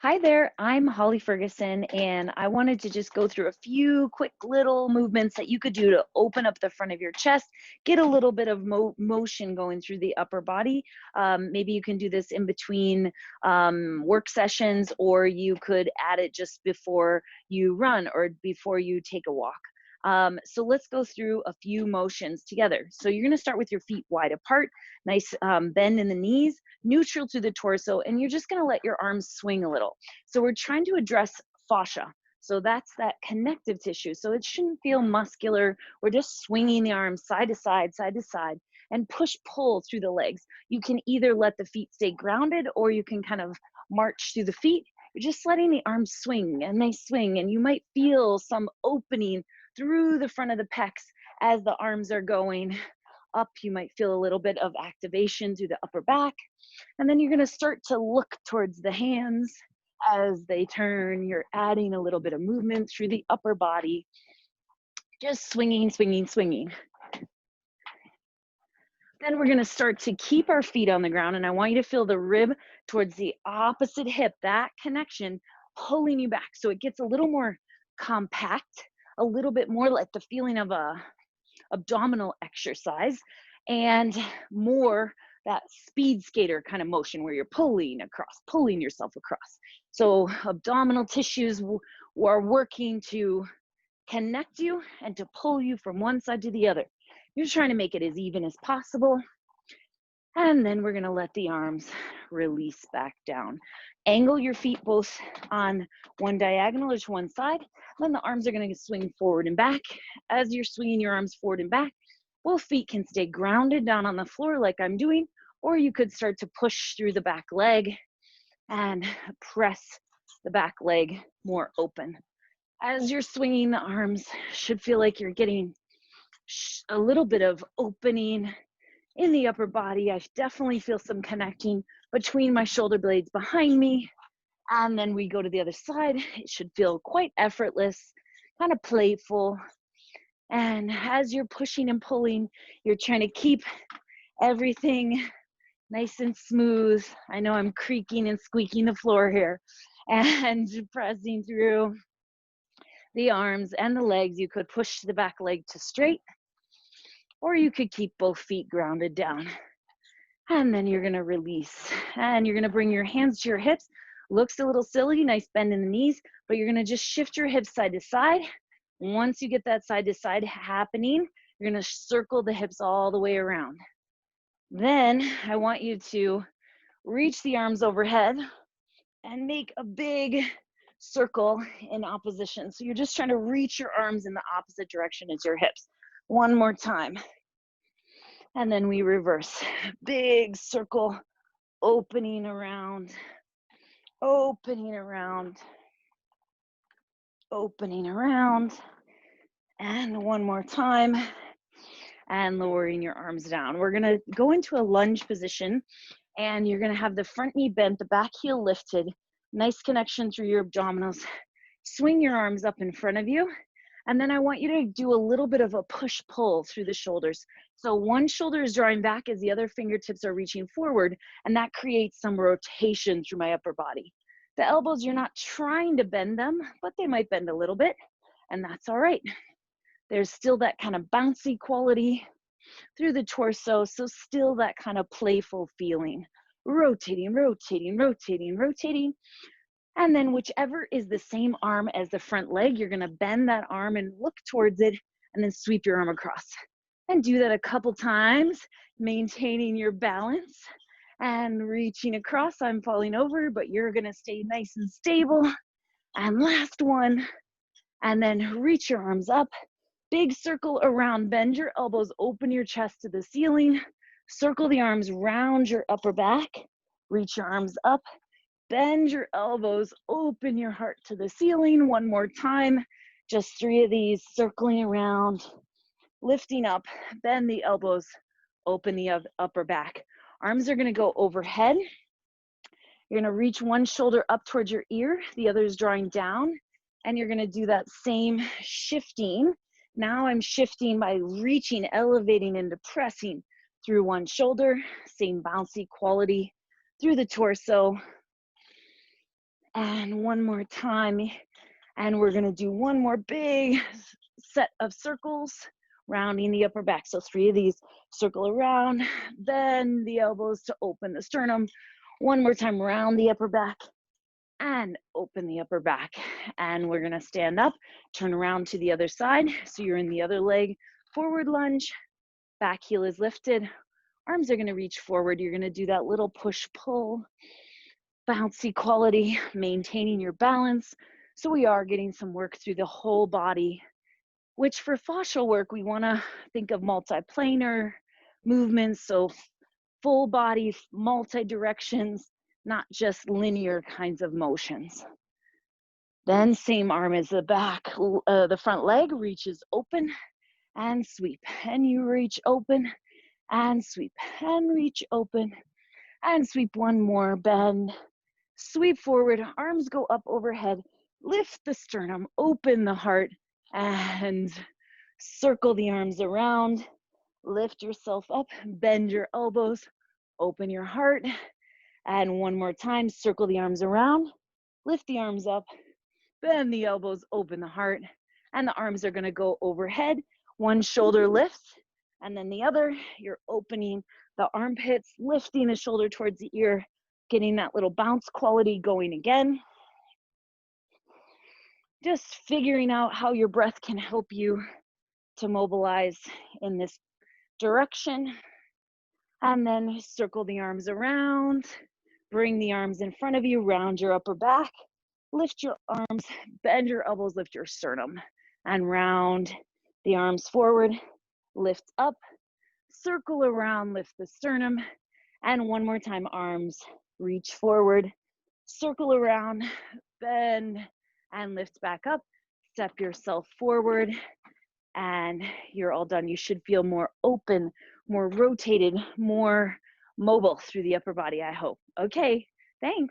Hi there, I'm Holly Furgason, and I wanted to just go through a few quick little movements that you could do to open up the front of your chest, get a little bit of motion going through the upper body. Maybe you can do this in between work sessions, or you could add it just before you run or before you take a walk. So let's go through a few motions together. So you're going to start with your feet wide apart, nice bend in the knees, neutral to the torso, and you're just going to let your arms swing a little. So we're trying to address fascia. So that's that connective tissue. So it shouldn't feel muscular. We're just swinging the arms side to side, and push pull through the legs. You can either let the feet stay grounded or you can kind of march through the feet. You're just letting the arms swing and they swing, and you might feel some opening through the front of the pecs as the arms are going up. You might feel a little bit of activation through the upper back. And then you're going to start to look towards the hands as they turn. You're adding a little bit of movement through the upper body, just swinging, swinging, swinging. Then we're going to start to keep our feet on the ground, and I want you to feel the rib towards the opposite hip, that connection pulling you back. So it gets a little more compact, a little bit more like the feeling of a abdominal exercise, and more that speed skater kind of motion where you're pulling across, pulling yourself across. So abdominal tissues are working to connect you and to pull you from one side to the other. You're trying to make it as even as possible. And then we're going to let the arms release back down. Angle your feet both on one diagonal or to one side. Then the arms are going to swing forward and back. As you're swinging your arms forward and back, both feet can stay grounded down on the floor like I'm doing, or you could start to push through the back leg and press the back leg more open. As you're swinging, the arms should feel like you're getting a little bit of opening in the upper body. I definitely feel some connecting between my shoulder blades behind me. And then we go to the other side. It should feel quite effortless, kind of playful. And as you're pushing and pulling, you're trying to keep everything nice and smooth. I know I'm creaking and squeaking the floor here, and pressing through the arms and the legs. You could push the back leg to straight, or you could keep both feet grounded down. And then you're gonna release, and you're gonna bring your hands to your hips. Looks a little silly, nice bend in the knees, but you're gonna just shift your hips side to side. Once you get that side to side happening, you're gonna circle the hips all the way around. Then I want you to reach the arms overhead and make a big circle in opposition. So you're just trying to reach your arms in the opposite direction as your hips. One more time. And then we reverse. Big circle, opening around, opening around, opening around. And one more time. And lowering your arms down. We're gonna go into a lunge position, and you're gonna have the front knee bent, the back heel lifted, nice connection through your abdominals. Swing your arms up in front of you. And then I want you to do a little bit of a push-pull through the shoulders. So one shoulder is drawing back as the other fingertips are reaching forward, and that creates some rotation through my upper body. The elbows, you're not trying to bend them, but they might bend a little bit, and that's all right. There's still that kind of bouncy quality through the torso, so still that kind of playful feeling. Rotating, rotating, rotating, rotating. And then whichever is the same arm as the front leg, you're gonna bend that arm and look towards it, and then sweep your arm across. And do that a couple times, maintaining your balance and reaching across. I'm falling over, but you're gonna stay nice and stable. And last one, and then reach your arms up. Big circle around, bend your elbows, open your chest to the ceiling. Circle the arms round your upper back. Reach your arms up. Bend your elbows, open your heart to the ceiling. One more time. Just 3 of these, circling around, lifting up, bend the elbows, open the upper back. Arms are gonna go overhead. You're gonna reach one shoulder up towards your ear, the other is drawing down, and you're gonna do that same shifting. Now I'm shifting by reaching, elevating, and depressing through one shoulder, same bouncy quality through the torso. And one more time. And we're gonna do one more big set of circles, rounding the upper back. So 3 of these, circle around, bend the elbows to open the sternum. One more time, round the upper back and open the upper back. And we're gonna stand up, turn around to the other side. So you're in the other leg, forward lunge, back heel is lifted, arms are gonna reach forward. You're gonna do that little push-pull, bouncy quality, maintaining your balance. So we are getting some work through the whole body, which for fascial work, we wanna think of multiplanar movements. So full body, multi-directions, not just linear kinds of motions. Then same arm as the back, the front leg reaches open and sweep. And you reach open and sweep and reach open and sweep. One more, bend, sweep forward, arms go up overhead, lift the sternum, open the heart, and circle the arms around, lift yourself up, bend your elbows, open your heart, and one more time, circle the arms around, lift the arms up, bend the elbows, open the heart, and the arms are gonna go overhead, one shoulder lifts, and then the other, you're opening the armpits, lifting the shoulder towards the ear, getting that little bounce quality going again. Just figuring out how your breath can help you to mobilize in this direction. And then circle the arms around, bring the arms in front of you, round your upper back, lift your arms, bend your elbows, lift your sternum, and round the arms forward, lift up, circle around, lift the sternum, and one more time, arms reach forward, circle around, bend, and lift back up, step yourself forward, and you're all done. You should feel more open, more rotated, more mobile through the upper body, I hope. Okay, thanks.